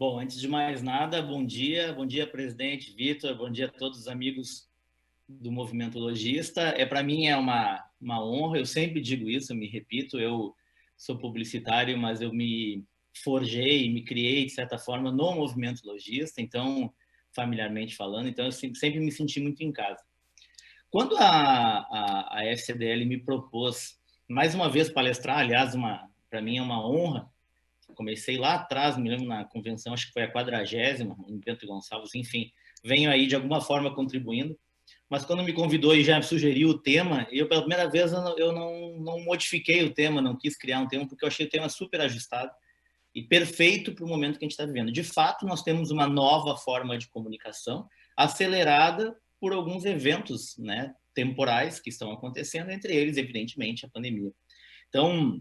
Bom, antes de mais nada, bom dia, presidente Vitor, bom dia a todos os amigos do Movimento Logista. Para mim é uma honra, eu sempre digo isso, eu me repito, eu sou publicitário, mas eu me forjei, me criei, de certa forma, no Movimento Logista, então, familiarmente falando, então eu sempre me senti muito em casa. Quando a FCDL me propôs, mais uma vez, palestrar, aliás, para mim é uma honra. Comecei lá atrás, me lembro na convenção, acho que foi a 40ª, em Bento Gonçalves, enfim, venho aí de alguma forma contribuindo, mas quando me convidou e já sugeriu o tema, eu pela primeira vez eu não modifiquei o tema, não quis criar um tema, porque eu achei o tema super ajustado e perfeito para o momento que a gente está vivendo. De fato, nós temos uma nova forma de comunicação acelerada por alguns eventos, né, temporais que estão acontecendo, entre eles, evidentemente, a pandemia. Então,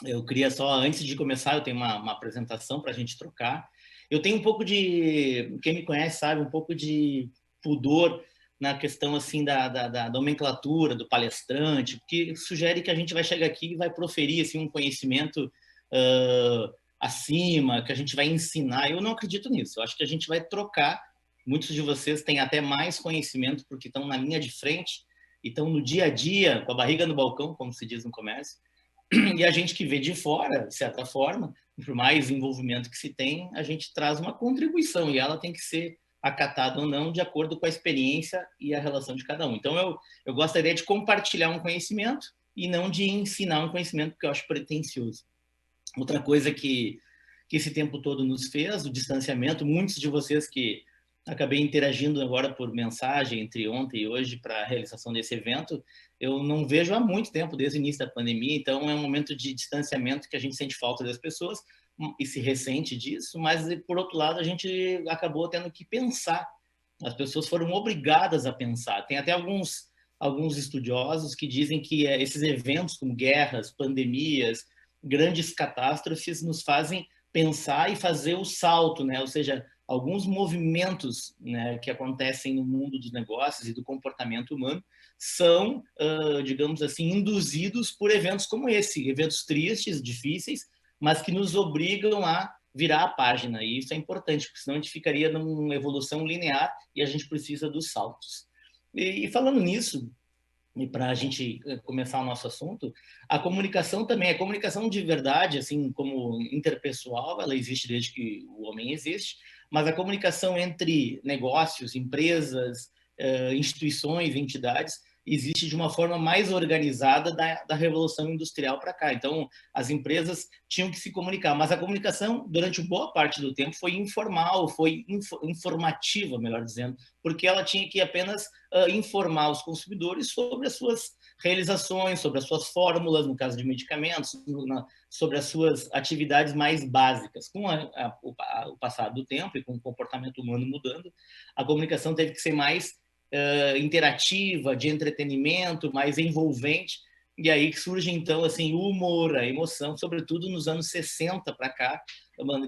eu queria só, antes de começar, eu tenho uma apresentação para a gente trocar. Eu tenho um pouco de, quem me conhece sabe, um pouco de pudor na questão assim da nomenclatura, do palestrante, porque sugere que a gente vai chegar aqui e vai proferir assim, um conhecimento acima, que a gente vai ensinar. Eu não acredito nisso. Eu acho que a gente vai trocar. Muitos de vocês têm até mais conhecimento porque estão na linha de frente e estão no dia a dia, com a barriga no balcão, como se diz no comércio. E a gente que vê de fora, de certa forma, por mais envolvimento que se tem, a gente traz uma contribuição e ela tem que ser acatada ou não de acordo com a experiência e a relação de cada um. Então, eu gostaria de compartilhar um conhecimento e não de ensinar um conhecimento, porque eu acho pretencioso. Outra coisa que esse tempo todo nos fez, o distanciamento, muitos de vocês que acabei interagindo agora por mensagem entre ontem e hoje para a realização desse evento, eu não vejo há muito tempo, desde o início da pandemia, então é um momento de distanciamento que a gente sente falta das pessoas e se ressente disso, mas por outro lado a gente acabou tendo que pensar, as pessoas foram obrigadas a pensar, tem até alguns estudiosos que dizem que esses eventos como guerras, pandemias, grandes catástrofes nos fazem pensar e fazer o salto, né? Ou seja, alguns movimentos, né, que acontecem no mundo dos negócios e do comportamento humano são, digamos assim, induzidos por eventos como esse, eventos tristes, difíceis, mas que nos obrigam a virar a página. E isso é importante, porque senão a gente ficaria numa evolução linear e a gente precisa dos saltos. E falando nisso, e para a gente começar o nosso assunto, a comunicação também, a comunicação de verdade, assim como interpessoal, ela existe desde que o homem existe, mas a comunicação entre negócios, empresas, instituições, entidades, existe de uma forma mais organizada da Revolução Industrial para cá. Então, as empresas tinham que se comunicar, mas a comunicação, durante boa parte do tempo, foi informal, foi informativa, melhor dizendo, porque ela tinha que apenas informar os consumidores sobre as suas realizações, sobre as suas fórmulas, no caso de medicamentos, sobre as suas atividades mais básicas. Com o passar do tempo e com o comportamento humano mudando, a comunicação teve que ser mais interativa, de entretenimento, mais envolvente, e aí surge então assim o humor, a emoção, sobretudo nos anos 60 para cá,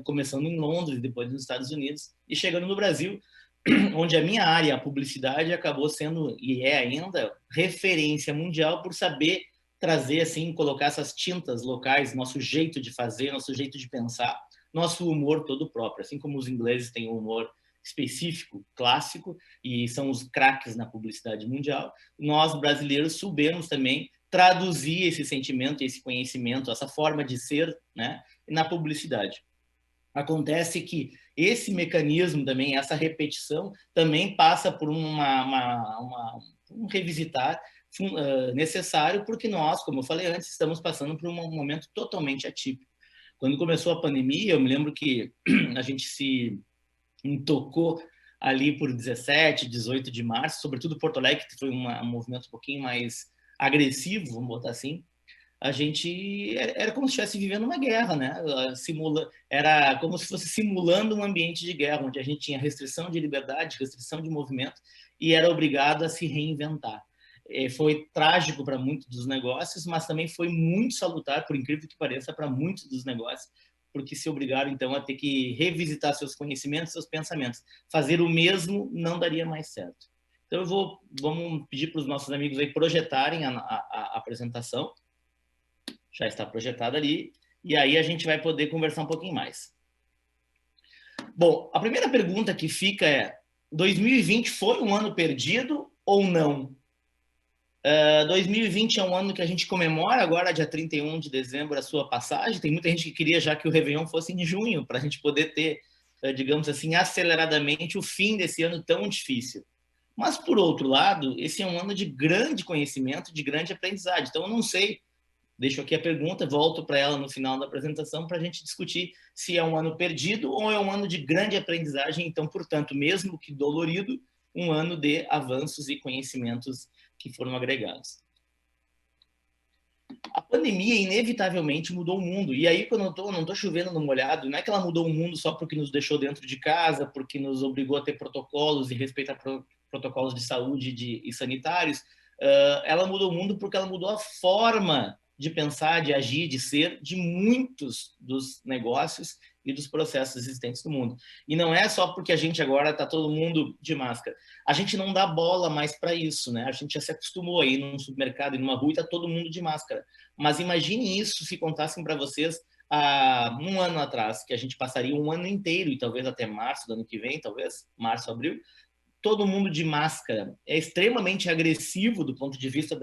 começando em Londres, depois nos Estados Unidos e chegando no Brasil, onde a minha área, a publicidade, acabou sendo, e é ainda, referência mundial por saber trazer, assim, colocar essas tintas locais, nosso jeito de fazer, nosso jeito de pensar, nosso humor todo próprio. Assim como os ingleses têm um humor específico, clássico, e são os craques na publicidade mundial, nós, brasileiros, soubemos também traduzir esse sentimento, esse conhecimento, essa forma de ser, né, na publicidade. Acontece que esse mecanismo também, essa repetição, também passa por um revisitar necessário, porque nós, como eu falei antes, estamos passando por um momento totalmente atípico. Quando começou a pandemia, eu me lembro que a gente se intocou ali por 17, 18 de março, sobretudo Porto Alegre, que foi um movimento um pouquinho mais agressivo, vamos botar assim, a gente era como se estivesse vivendo uma guerra, né? Era como se fosse simulando um ambiente de guerra, onde a gente tinha restrição de liberdade, restrição de movimento e era obrigado a se reinventar. Foi trágico para muitos dos negócios, mas também foi muito salutar, por incrível que pareça, para muitos dos negócios, porque se obrigaram então a ter que revisitar seus conhecimentos, seus pensamentos. Fazer o mesmo não daria mais certo. Então vamos pedir para os nossos amigos aí projetarem a apresentação. Já está projetada ali, e aí a gente vai poder conversar um pouquinho mais. Bom, a primeira pergunta que fica é: 2020 foi um ano perdido ou não? 2020 é um ano que a gente comemora agora, dia 31 de dezembro, a sua passagem. Tem muita gente que queria já que o Réveillon fosse em junho, para a gente poder ter, digamos assim, aceleradamente o fim desse ano tão difícil. Mas, por outro lado, esse é um ano de grande conhecimento, de grande aprendizagem. Então, eu não sei, deixo aqui a pergunta, volto para ela no final da apresentação para a gente discutir se é um ano perdido ou é um ano de grande aprendizagem. Então, portanto, mesmo que dolorido, um ano de avanços e conhecimentos que foram agregados. A pandemia inevitavelmente mudou o mundo. E aí, quando eu não estou chovendo no molhado, não é que ela mudou o mundo só porque nos deixou dentro de casa, porque nos obrigou a ter protocolos e respeitar protocolos de saúde e sanitários. Ela mudou o mundo porque ela mudou a forma de pensar, de agir, de ser de muitos dos negócios e dos processos existentes no mundo. E não é só porque a gente agora está todo mundo de máscara. A gente não dá bola mais para isso, né? A gente já se acostumou a ir num supermercado e numa rua e está todo mundo de máscara. Mas imagine isso se contassem para vocês há um ano atrás, que a gente passaria um ano inteiro, e talvez até março do ano que vem, talvez, março, abril, todo mundo de máscara. É extremamente agressivo do ponto de vista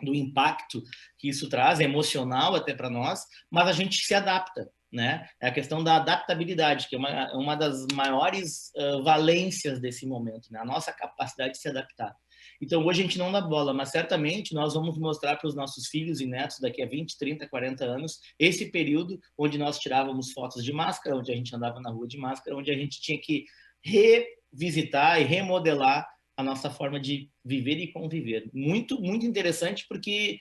do impacto que isso traz, é emocional até para nós, mas a gente se adapta, né? É a questão da adaptabilidade, que é uma das maiores valências desse momento, né? A nossa capacidade de se adaptar. Então, hoje a gente não dá bola, mas certamente nós vamos mostrar para os nossos filhos e netos daqui a 20, 30, 40 anos, esse período onde nós tirávamos fotos de máscara, onde a gente andava na rua de máscara, onde a gente tinha que revisitar e remodelar a nossa forma de viver e conviver. Muito, muito interessante porque,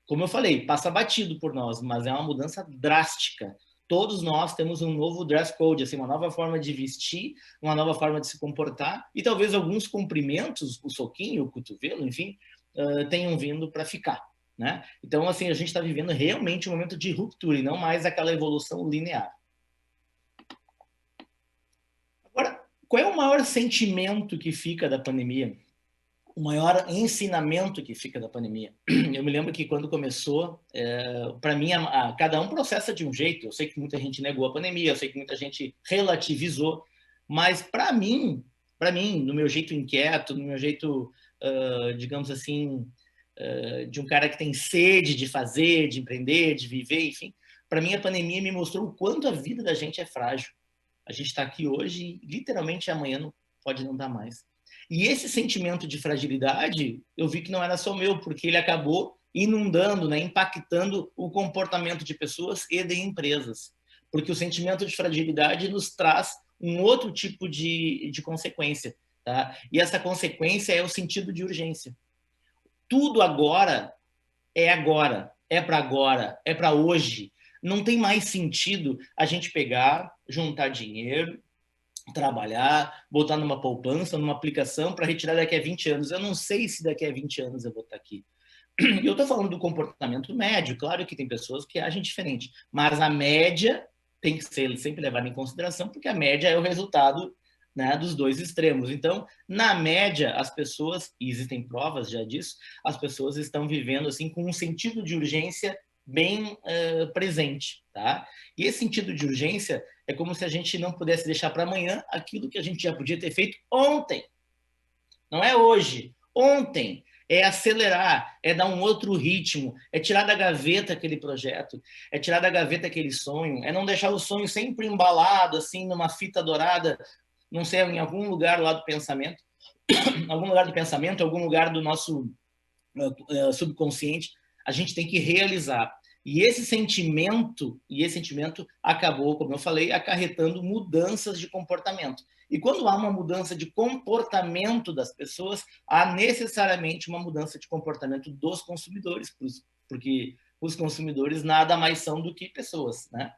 como eu falei, passa batido por nós, mas é uma mudança drástica. Todos nós temos um novo dress code, assim, uma nova forma de vestir, uma nova forma de se comportar, e talvez alguns cumprimentos, o soquinho, o cotovelo, enfim, tenham vindo para ficar. Né? Então, assim, a gente está vivendo realmente um momento de ruptura e não mais aquela evolução linear. Agora, qual é o maior sentimento que fica da pandemia? O maior ensinamento que fica da pandemia? Eu me lembro que quando começou, para mim, cada um processa de um jeito. Eu sei que muita gente negou a pandemia, eu sei que muita gente relativizou, mas para mim, no meu jeito inquieto, no meu jeito, digamos assim, de um cara que tem sede de fazer, de empreender, de viver, enfim, para mim a pandemia me mostrou o quanto a vida da gente é frágil. A gente está aqui hoje e literalmente amanhã não pode não dar mais. E esse sentimento de fragilidade, eu vi que não era só meu, porque ele acabou inundando, né, impactando o comportamento de pessoas e de empresas. Porque o sentimento de fragilidade nos traz um outro tipo de consequência. Tá? E essa consequência é o sentido de urgência. Tudo agora, é para hoje. Não tem mais sentido a gente pegar, juntar dinheiro, trabalhar, botar numa poupança, numa aplicação para retirar daqui a 20 anos. Eu não sei se daqui a 20 anos eu vou estar aqui. E eu estou falando do comportamento médio, claro que tem pessoas que agem diferente, mas a média tem que ser sempre levada em consideração, porque a média é o resultado, né, dos dois extremos. Então, na média, as pessoas, e existem provas já disso, as pessoas estão vivendo assim com um sentido de urgência bem presente, tá? E esse sentido de urgência é como se a gente não pudesse deixar para amanhã aquilo que a gente já podia ter feito ontem. Não é hoje, ontem. É acelerar, é dar um outro ritmo, é tirar da gaveta aquele projeto, é tirar da gaveta aquele sonho, é não deixar o sonho sempre embalado, assim, numa fita dourada, não sei, em algum lugar lá do pensamento, algum lugar do pensamento, algum lugar do nosso subconsciente, a gente tem que realizar. E esse sentimento acabou, como eu falei, acarretando mudanças de comportamento. E quando há uma mudança de comportamento das pessoas, há necessariamente uma mudança de comportamento dos consumidores, porque os consumidores nada mais são do que pessoas, né?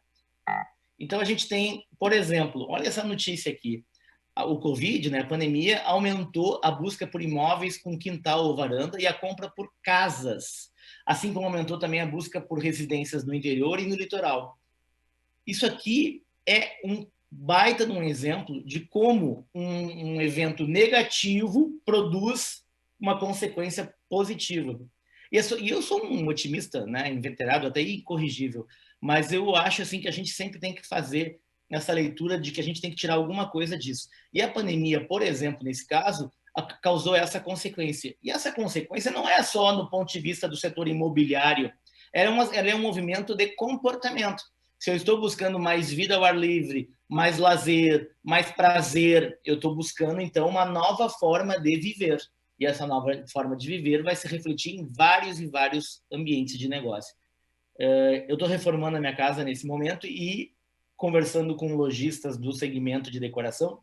Então a gente tem, por exemplo, olha essa notícia aqui. O Covid, né, a pandemia, aumentou a busca por imóveis com quintal ou varanda e a compra por casas, assim como aumentou também a busca por residências no interior e no litoral. Isso aqui é um baita de um exemplo de como um evento negativo produz uma consequência positiva. E eu sou um otimista, né, inveterado, até incorrigível, mas eu acho assim que a gente sempre tem que fazer nessa leitura de que a gente tem que tirar alguma coisa disso. E a pandemia, por exemplo, nesse caso, causou essa consequência. E essa consequência não é só no ponto de vista do setor imobiliário, ela é um movimento de comportamento. Se eu estou buscando mais vida ao ar livre, mais lazer, mais prazer, eu estou buscando, então, uma nova forma de viver. E essa nova forma de viver vai se refletir em vários e vários ambientes de negócio. Eu estou reformando a minha casa nesse momento e conversando com lojistas do segmento de decoração,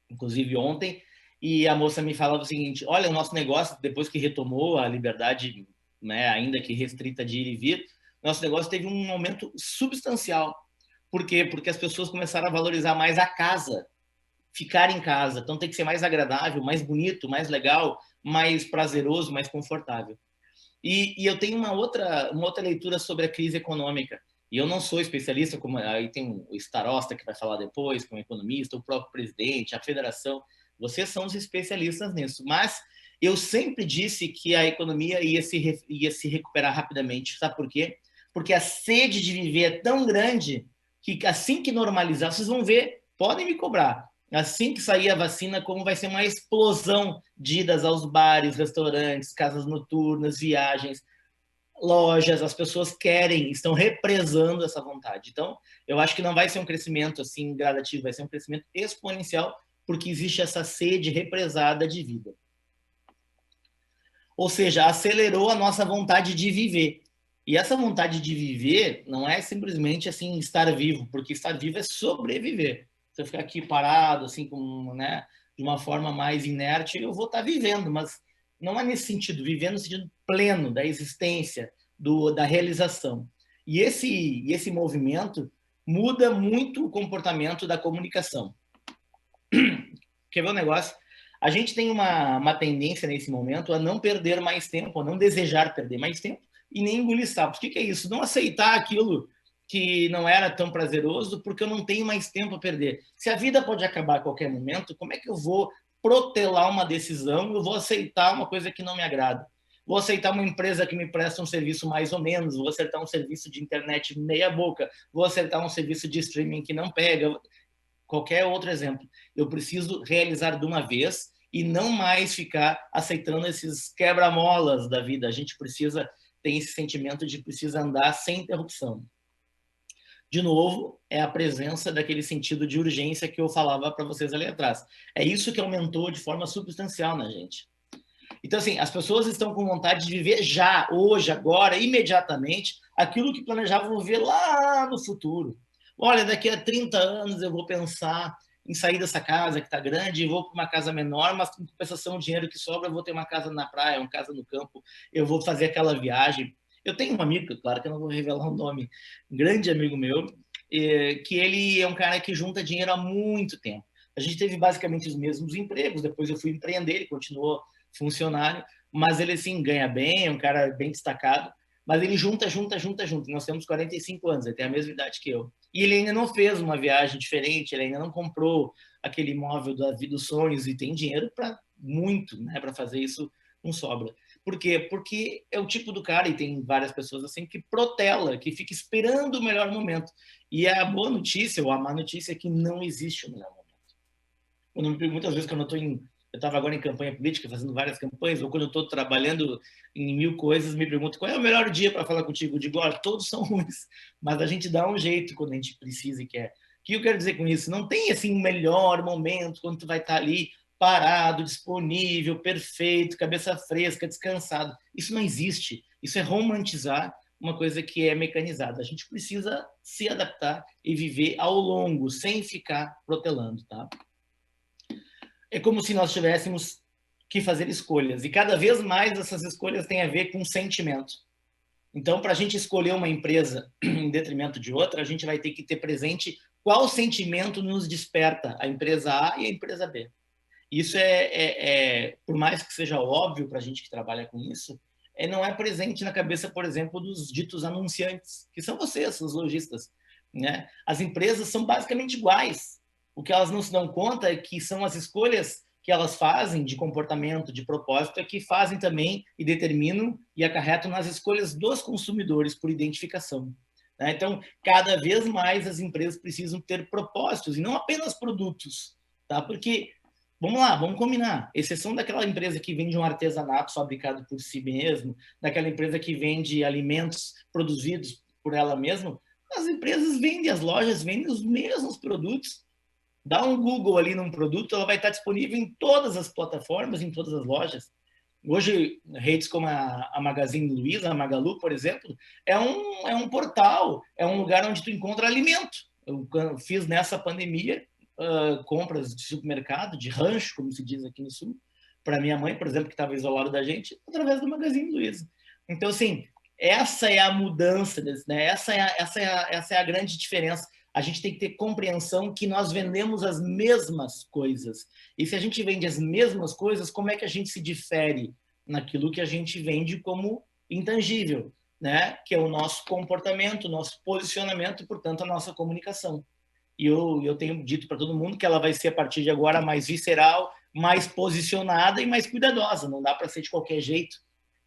inclusive ontem, e a moça me falava o seguinte: olha, o nosso negócio, depois que retomou a liberdade, né, ainda que restrita de ir e vir, nosso negócio teve um aumento substancial. Por quê? Porque as pessoas começaram a valorizar mais a casa, ficar em casa. Então tem que ser mais agradável, mais bonito, mais legal, mais prazeroso, mais confortável. E eu tenho uma outra leitura sobre a crise econômica. E eu não sou especialista, como aí tem o Starosta que vai falar depois, como economista, o próprio presidente, a federação. Vocês são os especialistas nisso. Mas eu sempre disse que a economia ia se recuperar rapidamente. Sabe por quê? Porque a sede de viver é tão grande que assim que normalizar, vocês vão ver, podem me cobrar, assim que sair a vacina, como vai ser uma explosão de idas aos bares, restaurantes, casas noturnas, viagens, lojas, as pessoas querem, estão represando essa vontade. Então, eu acho que não vai ser um crescimento assim gradativo, vai ser um crescimento exponencial, porque existe essa sede represada de vida. Ou seja, acelerou a nossa vontade de viver. E essa vontade de viver não é simplesmente assim estar vivo, porque estar vivo é sobreviver. Se eu ficar aqui parado, assim, né, de uma forma mais inerte, eu vou estar vivendo, mas não é nesse sentido, vivendo no sentido pleno da existência, da realização. E esse movimento muda muito o comportamento da comunicação. Quer ver um negócio? A gente tem uma tendência nesse momento a não perder mais tempo, a não desejar perder mais tempo e nem engolir sapos. O que é isso? Não aceitar aquilo que não era tão prazeroso porque eu não tenho mais tempo a perder. Se a vida pode acabar a qualquer momento, como é que eu vou protelar uma decisão? Eu vou aceitar uma coisa que não me agrada. Vou aceitar uma empresa que me presta um serviço mais ou menos, vou aceitar um serviço de internet meia boca, vou aceitar um serviço de streaming que não pega, qualquer outro exemplo. Eu preciso realizar de uma vez e não mais ficar aceitando esses quebra-molas da vida. A gente precisa ter esse sentimento de precisa andar sem interrupção. De novo, é a presença daquele sentido de urgência que eu falava para vocês ali atrás. É isso que aumentou de forma substancial na gente. Então, assim, as pessoas estão com vontade de viver já, hoje, agora, imediatamente, aquilo que planejavam viver lá no futuro. Olha, daqui a 30 anos eu vou pensar em sair dessa casa que está grande e vou para uma casa menor, mas com compensação, o dinheiro que sobra, eu vou ter uma casa na praia, uma casa no campo, eu vou fazer aquela viagem. Eu tenho um amigo, claro que eu não vou revelar o nome, um grande amigo meu, que ele é um cara que junta dinheiro há muito tempo. A gente teve basicamente os mesmos empregos, depois eu fui empreender, ele continuou funcionário, mas ele assim ganha bem, é um cara bem destacado, mas ele junta. Nós temos 45 anos, ele tem a mesma idade que eu. E ele ainda não fez uma viagem diferente, ele ainda não comprou aquele imóvel da vida dos sonhos e tem dinheiro para muito, né, para fazer isso com sobra. Por quê? Porque é o tipo do cara, e tem várias pessoas assim, que protela, que fica esperando o melhor momento. E a boa notícia, ou a má notícia, é que não existe o melhor momento. Muitas vezes, quando eu estava agora em campanha política, fazendo várias campanhas, ou quando eu estou trabalhando em 1000 coisas, me perguntam qual é o melhor dia para falar contigo. Eu digo, olha, todos são ruins, mas a gente dá um jeito quando a gente precisa e quer. O que eu quero dizer com isso? Não tem assim um melhor momento quando tu vai estar ali parado, disponível, perfeito, cabeça fresca, descansado. Isso não existe. Isso é romantizar uma coisa que é mecanizada. A gente precisa se adaptar e viver ao longo, sem ficar protelando, tá? É como se nós tivéssemos que fazer escolhas. E cada vez mais essas escolhas têm a ver com sentimento. Então, para a gente escolher uma empresa em detrimento de outra, a gente vai ter que ter presente qual sentimento nos desperta a empresa A e a empresa B. Isso por mais que seja óbvio para a gente que trabalha com isso, não é presente na cabeça, por exemplo, dos ditos anunciantes, que são vocês, os lojistas, né? As empresas são basicamente iguais. O que elas não se dão conta é que são as escolhas que elas fazem de comportamento, de propósito, é que fazem também e determinam e acarretam nas escolhas dos consumidores por identificação. né? Então, cada vez mais as empresas precisam ter propósitos e não apenas produtos, tá? Porque, vamos lá, vamos combinar. Exceção daquela empresa que vende um artesanato fabricado por si mesmo, daquela empresa que vende alimentos produzidos por ela mesma, as empresas vendem, as lojas vendem os mesmos produtos. Dá um Google ali num produto, ela vai estar disponível em todas as plataformas, em todas as lojas. Hoje, redes como a Magazine Luiza, a Magalu, por exemplo, é um portal, é um lugar onde tu encontra alimento. Eu fiz nessa pandemia compras de supermercado, de rancho, como se diz aqui no Sul, para minha mãe, por exemplo, que estava isolada da gente, através do Magazine Luiza. Então, assim, essa é a mudança, né? Essa é a grande diferença. A gente tem que ter compreensão que nós vendemos as mesmas coisas. E se a gente vende as mesmas coisas, como é que a gente se difere naquilo que a gente vende como intangível, né? Que é o nosso comportamento, o nosso posicionamento, portanto, a nossa comunicação. E eu tenho dito para todo mundo que ela vai ser, a partir de agora, mais visceral, mais posicionada e mais cuidadosa. Não dá para ser de qualquer jeito.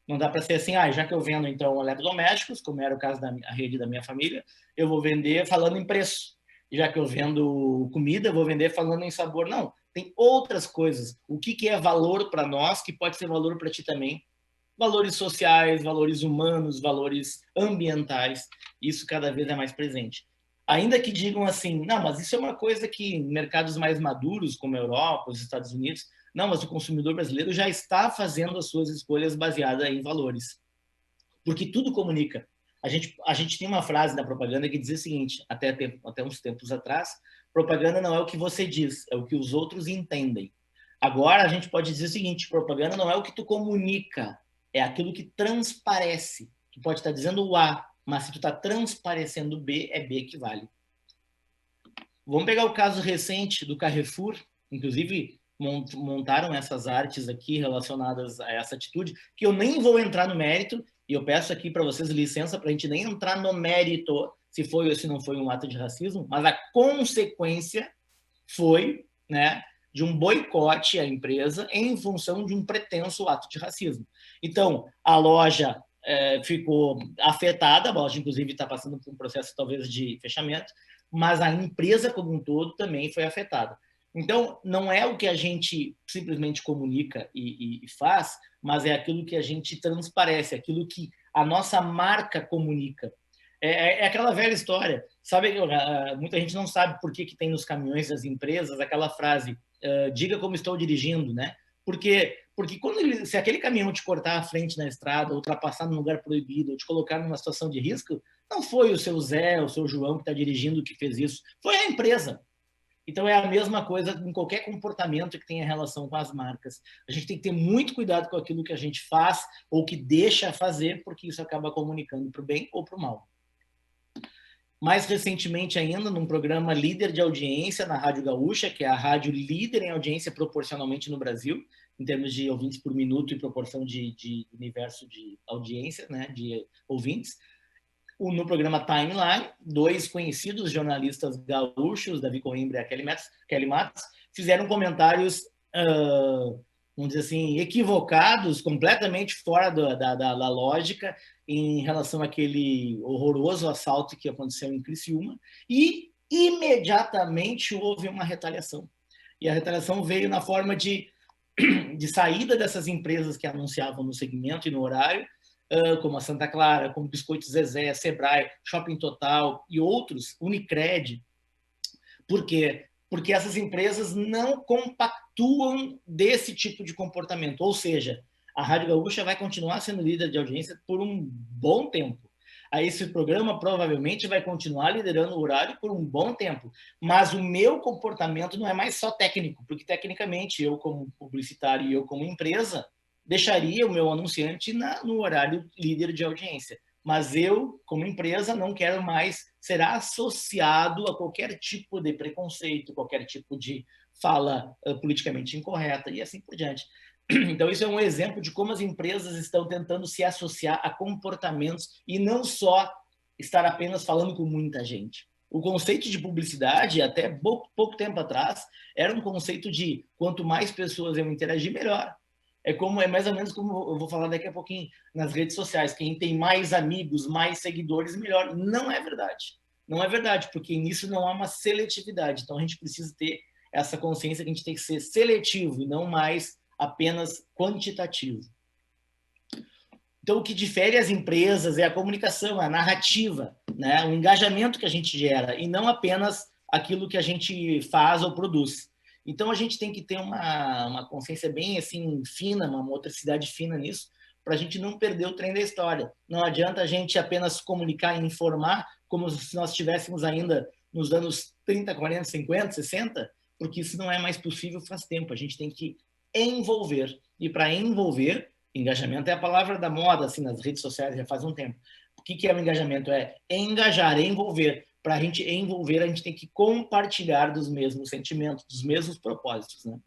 Não dá para ser assim, já que eu vendo, então, eletrodomésticos, como era o caso da rede da minha família, eu vou vender falando em preço. Já que eu vendo comida, eu vou vender falando em sabor. Não, tem outras coisas. O que é valor para nós, que pode ser valor para ti também. Valores sociais, valores humanos, valores ambientais. Isso cada vez é mais presente. Ainda que digam assim, não, mas isso é uma coisa que em mercados mais maduros, como a Europa, os Estados Unidos, não, mas o consumidor brasileiro já está fazendo as suas escolhas baseadas em valores. Porque tudo comunica. A gente tem uma frase na propaganda que diz o seguinte, até uns tempos atrás, propaganda não é o que você diz, é o que os outros entendem. Agora a gente pode dizer o seguinte, propaganda não é o que tu comunica, é aquilo que transparece. Tu pode estar dizendo o A, mas se tu está transparecendo o B, é B que vale. Vamos pegar o caso recente do Carrefour, inclusive montaram essas artes aqui relacionadas a essa atitude, que eu nem vou entrar no mérito, e eu peço aqui para vocês licença para a gente nem entrar no mérito se foi ou se não foi um ato de racismo, mas a consequência foi, né, de um boicote à empresa em função de um pretenso ato de racismo. Então, a loja ficou afetada, a loja inclusive está passando por um processo talvez de fechamento, mas a empresa como um todo também foi afetada. Então, não é o que a gente simplesmente comunica e faz, mas é aquilo que a gente transparece, aquilo que a nossa marca comunica. É aquela velha história. Sabe, muita gente não sabe por que tem nos caminhões das empresas aquela frase, diga como estou dirigindo, né? Porque se aquele caminhão te cortar a frente na estrada, ultrapassar num lugar proibido, ou te colocar numa situação de risco, não foi o seu Zé, o seu João que está dirigindo que fez isso, foi a empresa. Então é a mesma coisa em qualquer comportamento que tenha relação com as marcas. A gente tem que ter muito cuidado com aquilo que a gente faz ou que deixa fazer, porque isso acaba comunicando para o bem ou para o mal. Mais recentemente ainda, num programa líder de audiência na Rádio Gaúcha, que é a rádio líder em audiência proporcionalmente no Brasil, em termos de ouvintes por minuto e proporção de universo de audiência, né, de ouvintes. No programa Timeline, dois conhecidos jornalistas gaúchos, Davi Coimbra e a Kelly Matos, fizeram comentários, vamos dizer assim, equivocados, completamente fora da lógica, em relação àquele horroroso assalto que aconteceu em Criciúma, e imediatamente houve uma retaliação. E a retaliação veio na forma de saída dessas empresas que anunciavam no segmento e no horário, como a Santa Clara, como Biscoito Zezé, Sebrae, Shopping Total e outros, Unicred. Por quê? Porque essas empresas não compactuam desse tipo de comportamento. Ou seja, a Rádio Gaúcha vai continuar sendo líder de audiência por um bom tempo. Aí esse programa provavelmente vai continuar liderando o horário por um bom tempo. Mas o meu comportamento não é mais só técnico, porque tecnicamente eu como publicitário e eu como empresa deixaria o meu anunciante no horário líder de audiência. Mas eu, como empresa, não quero mais ser associado a qualquer tipo de preconceito, qualquer tipo de fala politicamente incorreta e assim por diante. Então, isso é um exemplo de como as empresas estão tentando se associar a comportamentos e não só estar apenas falando com muita gente. O conceito de publicidade, até pouco tempo atrás, era um conceito de quanto mais pessoas eu interagir, melhor. É mais ou menos como eu vou falar daqui a pouquinho nas redes sociais. Quem tem mais amigos, mais seguidores, melhor. Não é verdade. Não é verdade, porque nisso não há uma seletividade. Então a gente precisa ter essa consciência que a gente tem que ser seletivo e não mais apenas quantitativo. Então, o que difere as empresas é a comunicação, a narrativa, né? O engajamento que a gente gera, e não apenas aquilo que a gente faz ou produz. Então, a gente tem que ter uma consciência bem assim, fina, uma motricidade fina nisso, para a gente não perder o trem da história. Não adianta a gente apenas comunicar e informar como se nós estivéssemos ainda nos anos 30, 40, 50, 60, porque isso não é mais possível faz tempo. A gente tem que envolver. E para envolver, engajamento é a palavra da moda, assim, nas redes sociais já faz um tempo. O que é o engajamento? É engajar, é envolver. Para a gente envolver, a gente tem que compartilhar dos mesmos sentimentos, dos mesmos propósitos, né?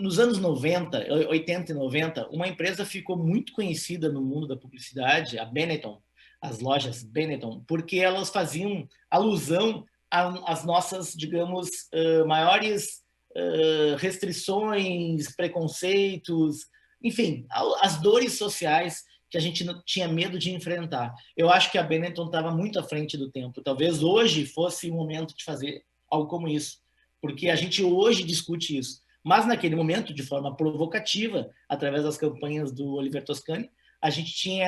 Nos anos 90, 80 e 90, uma empresa ficou muito conhecida no mundo da publicidade, a Benetton, as lojas Benetton, porque elas faziam alusão às nossas, digamos, maiores restrições, preconceitos, enfim, as dores sociais que a gente não tinha medo de enfrentar. Eu acho que a Benetton estava muito à frente do tempo. Talvez hoje fosse o momento de fazer algo como isso, porque a gente hoje discute isso. Mas naquele momento, de forma provocativa, através das campanhas do Oliver Toscani, a gente tinha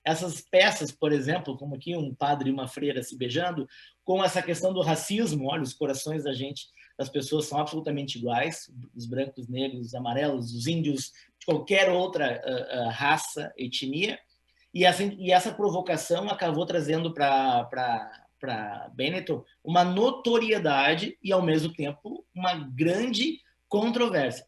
essas peças, por exemplo, como aqui um padre e uma freira se beijando, com essa questão do racismo. Olha, os corações das pessoas são absolutamente iguais, os brancos, negros, os amarelos, os índios, de qualquer outra raça, etnia. E essa provocação acabou trazendo para Benetton uma notoriedade e, ao mesmo tempo, uma grande controvérsia.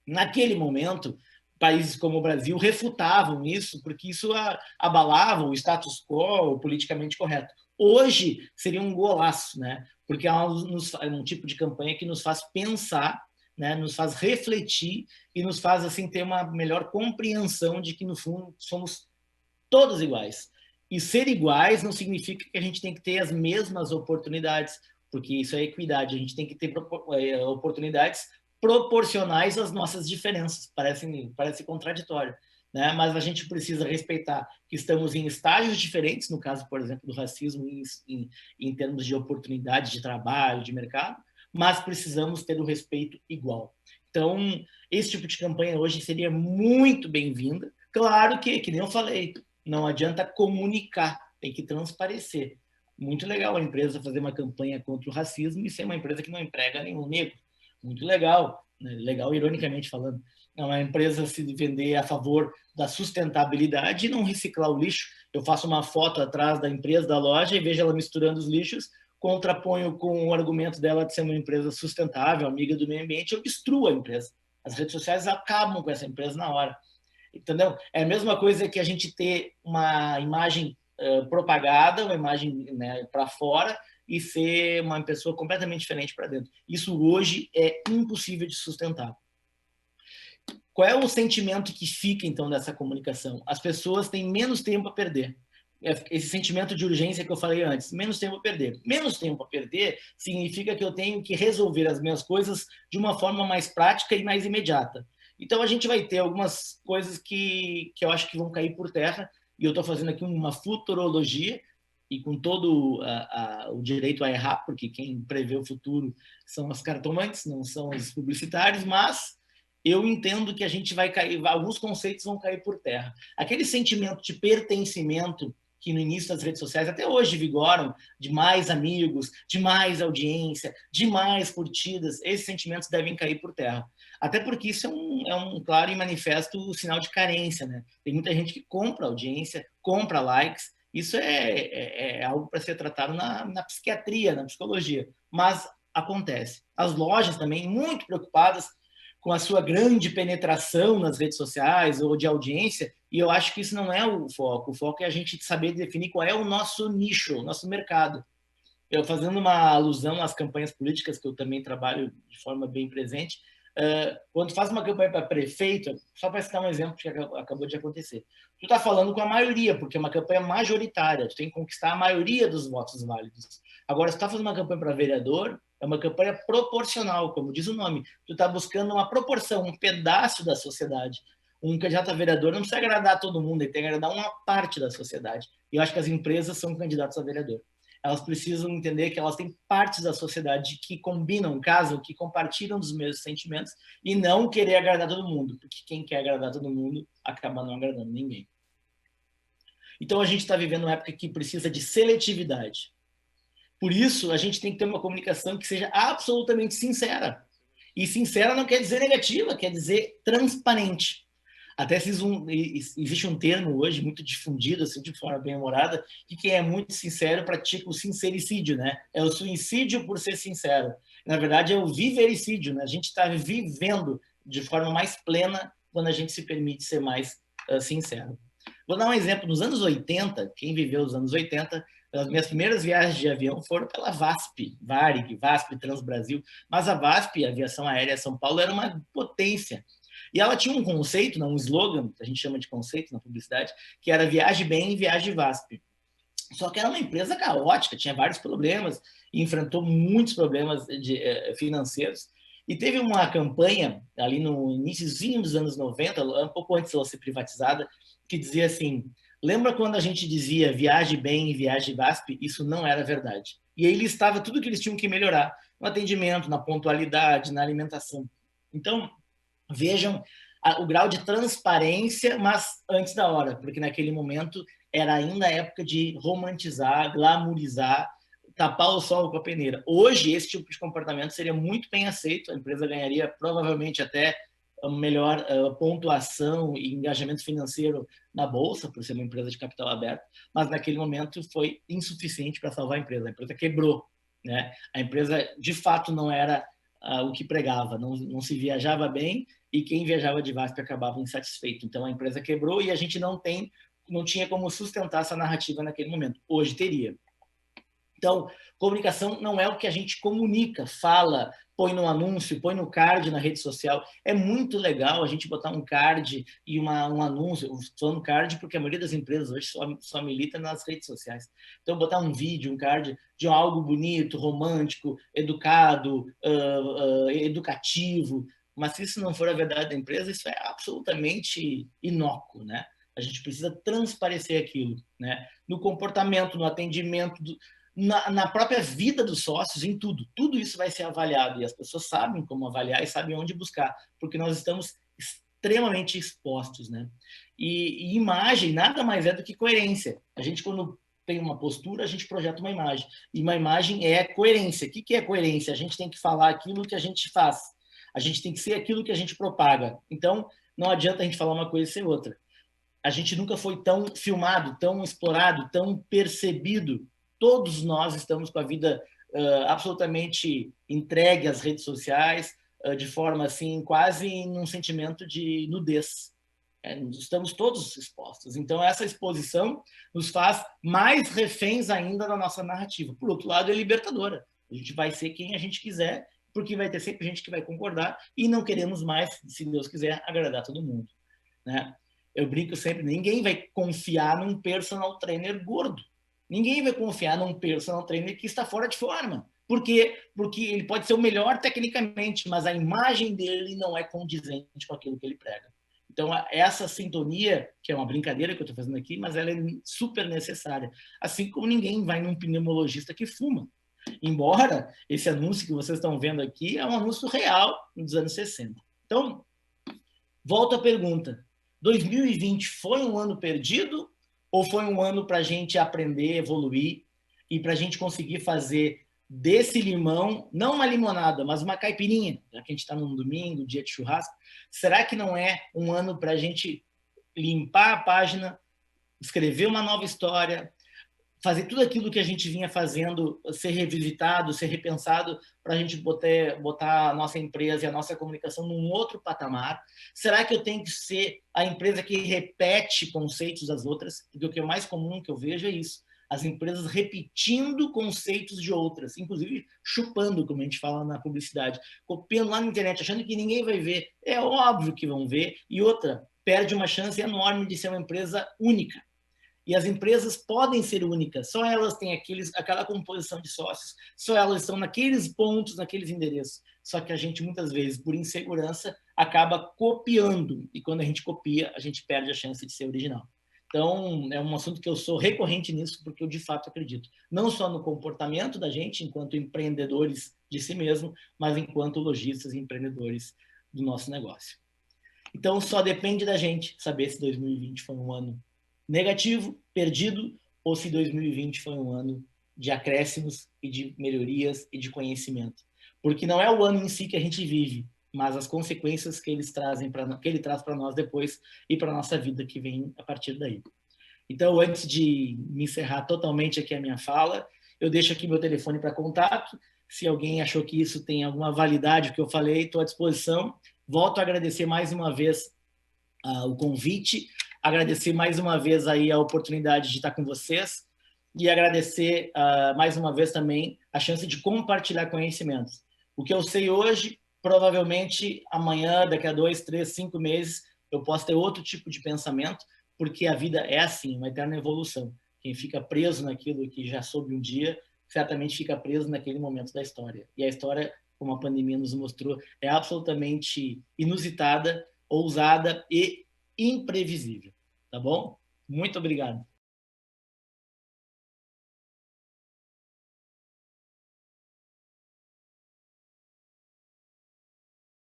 Naquele momento, países como o Brasil refutavam isso, porque isso abalava o status quo, o politicamente correto. Hoje seria um golaço, né? Porque é um tipo de campanha que nos faz pensar, né? Nos faz refletir e nos faz assim ter uma melhor compreensão de que, no fundo, somos todos iguais. E ser iguais não significa que a gente tem que ter as mesmas oportunidades, porque isso é equidade. A gente tem que ter oportunidades proporcionais às nossas diferenças. Parece contraditório, né? Mas a gente precisa respeitar que estamos em estágios diferentes, no caso, por exemplo, do racismo, em termos de oportunidade de trabalho, de mercado, mas precisamos ter o respeito igual. Então, esse tipo de campanha hoje seria muito bem-vinda. Claro que nem eu falei, não adianta comunicar, tem que transparecer. Muito legal a empresa fazer uma campanha contra o racismo e ser uma empresa que não emprega nenhum negro. Muito legal, né? Legal ironicamente falando. É uma empresa se vender a favor da sustentabilidade e não reciclar o lixo. Eu faço uma foto atrás da empresa, da loja, e vejo ela misturando os lixos, contraponho com o argumento dela de ser uma empresa sustentável, amiga do meio ambiente, eu destruo a empresa. As redes sociais acabam com essa empresa na hora. Entendeu? É a mesma coisa que a gente ter uma imagem propagada, uma imagem, né, para fora, e ser uma pessoa completamente diferente para dentro. Isso hoje é impossível de sustentar. Qual é o sentimento que fica, então, dessa comunicação? As pessoas têm menos tempo a perder. Esse sentimento de urgência que eu falei antes, menos tempo a perder. Menos tempo a perder significa que eu tenho que resolver as minhas coisas de uma forma mais prática e mais imediata. Então, a gente vai ter algumas coisas que eu acho que vão cair por terra, e eu estou fazendo aqui uma futurologia, e com todo o direito a errar, porque quem prevê o futuro são as cartomantes, não são os publicitários, mas eu entendo que a gente vai cair, alguns conceitos vão cair por terra. Aquele sentimento de pertencimento que no início das redes sociais, até hoje vigoram, de mais amigos, de mais audiência, de mais curtidas, esses sentimentos devem cair por terra. Até porque isso é um claro e manifesto sinal de carência, né? Tem muita gente que compra audiência, compra likes, isso é algo para ser tratado na psiquiatria, na psicologia, mas acontece. As lojas também, muito preocupadas com a sua grande penetração nas redes sociais ou de audiência, e eu acho que isso não é o foco é a gente saber definir qual é o nosso nicho, o nosso mercado. Eu fazendo uma alusão às campanhas políticas, que eu também trabalho de forma bem presente, quando faz uma campanha para prefeito, só para citar um exemplo que acabou de acontecer, tu está falando com a maioria, porque é uma campanha majoritária, tu tem que conquistar a maioria dos votos válidos. Agora, se tu está fazendo uma campanha para vereador, É uma campanha proporcional, como diz o nome. Tu está buscando uma proporção, um pedaço da sociedade. Um candidato a vereador não precisa agradar todo mundo, ele tem que agradar uma parte da sociedade. E eu acho que as empresas são candidatos a vereador. Elas precisam entender que elas têm partes da sociedade que combinam, casam, que compartilham dos mesmos sentimentos e não querer agradar todo mundo, porque quem quer agradar todo mundo acaba não agradando ninguém. Então, a gente está vivendo uma época que precisa de seletividade. Por isso, a gente tem que ter uma comunicação que seja absolutamente sincera. E sincera não quer dizer negativa, quer dizer transparente. Até existe um termo hoje muito difundido, assim, de forma bem humorada, que quem é muito sincero pratica o sincericídio, né? É o suicídio por ser sincero. Na verdade, é o vivericídio, né? A gente está vivendo de forma mais plena quando a gente se permite ser mais sincero. Vou dar um exemplo. Nos anos 80, quem viveu os anos 80, as minhas primeiras viagens de avião foram pela VASP, Varig, VASP, Transbrasil. Mas a VASP, a Aviação Aérea São Paulo, era uma potência. E ela tinha um conceito, um slogan, que a gente chama de conceito na publicidade, que era viaje bem e viaje VASP. Só que era uma empresa caótica, tinha vários problemas, e enfrentou muitos problemas financeiros. E teve uma campanha, ali no iníciozinho dos anos 90, um pouco antes de ela ser privatizada, que dizia assim, lembra quando a gente dizia viaje bem e viaje VASP? Isso não era verdade. E aí listava tudo que eles tinham que melhorar, no atendimento, na pontualidade, na alimentação. Então, vejam o grau de transparência, mas antes da hora, porque naquele momento era ainda a época de romantizar, glamourizar, tapar o sol com a peneira. Hoje, esse tipo de comportamento seria muito bem aceito, a empresa ganharia provavelmente até melhor pontuação e engajamento financeiro na bolsa, por ser uma empresa de capital aberto, mas naquele momento foi insuficiente para salvar a empresa quebrou, né? A empresa, de fato, não era o que pregava, não se viajava bem e quem viajava de VASP acabava insatisfeito. Então, a empresa quebrou e a gente não tinha como sustentar essa narrativa naquele momento. Hoje teria. Então, comunicação não é o que a gente comunica, fala, põe no anúncio, põe no card na rede social. É muito legal a gente botar um card e um anúncio. Eu estou falando card porque a maioria das empresas hoje só milita nas redes sociais. Então, botar um vídeo, um card de algo bonito, romântico, educado, educativo. Mas se isso não for a verdade da empresa, isso é absolutamente inócuo, né? A gente precisa transparecer aquilo, né? No comportamento, no atendimento, na própria vida dos sócios, em tudo. Tudo isso vai ser avaliado e as pessoas sabem como avaliar e sabem onde buscar, porque nós estamos extremamente expostos, né? E imagem nada mais é do que coerência. A gente, quando tem uma postura, a gente projeta uma imagem. E uma imagem é coerência. O que é coerência? A gente tem que falar aquilo que a gente faz. A gente tem que ser aquilo que a gente propaga. Então, não adianta a gente falar uma coisa sem outra. A gente nunca foi tão filmado, tão explorado, tão percebido. Todos nós estamos com a vida absolutamente entregue às redes sociais, de forma assim, quase num sentimento de nudez. Estamos todos expostos. Então, essa exposição nos faz mais reféns ainda da nossa narrativa. Por outro lado, é libertadora. A gente vai ser quem a gente quiser, porque vai ter sempre gente que vai concordar e não queremos mais, se Deus quiser, agradar todo mundo, né? Eu brinco sempre, ninguém vai confiar num personal trainer gordo. Ninguém vai confiar num personal trainer que está fora de forma. Por quê? Porque ele pode ser o melhor tecnicamente, mas a imagem dele não é condizente com aquilo que ele prega. Então, essa sintonia, que é uma brincadeira que eu estou fazendo aqui, mas ela é super necessária. Assim como ninguém vai num pneumologista que fuma. Embora esse anúncio que vocês estão vendo aqui é um anúncio real dos anos 60. Então, volto à pergunta. 2020 foi um ano perdido ou foi um ano para a gente aprender, evoluir e para a gente conseguir fazer desse limão, não uma limonada, mas uma caipirinha, já que a gente está num domingo, dia de churrasco, será que não é um ano para a gente limpar a página, escrever uma nova história, fazer tudo aquilo que a gente vinha fazendo ser revisitado, ser repensado para a gente botar a nossa empresa e a nossa comunicação num outro patamar? Será que eu tenho que ser a empresa que repete conceitos das outras? Porque o que é mais comum que eu vejo é isso. As empresas repetindo conceitos de outras, inclusive chupando, como a gente fala na publicidade, copiando lá na internet, achando que ninguém vai ver. É óbvio que vão ver. E outra, perde uma chance enorme de ser uma empresa única. E as empresas podem ser únicas, só elas têm aquela composição de sócios, só elas estão naqueles pontos, naqueles endereços. Só que a gente, muitas vezes, por insegurança, acaba copiando. E quando a gente copia, a gente perde a chance de ser original. Então, é um assunto que eu sou recorrente nisso, porque eu, de fato, acredito. Não só no comportamento da gente, enquanto empreendedores de si mesmo, mas enquanto lojistas e empreendedores do nosso negócio. Então, só depende da gente saber se 2020 foi um ano negativo, perdido, ou se 2020 foi um ano de acréscimos e de melhorias e de conhecimento. Porque não é o ano em si que a gente vive, mas as consequências que ele traz para nós depois e para a nossa vida que vem a partir daí. Então, antes de me encerrar totalmente aqui a minha fala, eu deixo aqui meu telefone para contato. Se alguém achou que isso tem alguma validade, o que eu falei, estou à disposição. Volto a agradecer mais uma vez o convite, agradecer mais uma vez aí a oportunidade de estar com vocês e agradecer mais uma vez também a chance de compartilhar conhecimentos. O que eu sei hoje, provavelmente amanhã, daqui a 2, 3, 5 meses, eu posso ter outro tipo de pensamento, porque a vida é assim, uma eterna evolução. Quem fica preso naquilo que já soube um dia, certamente fica preso naquele momento da história. E a história, como a pandemia nos mostrou, é absolutamente inusitada, ousada e imprevisível. Tá bom? Muito obrigado.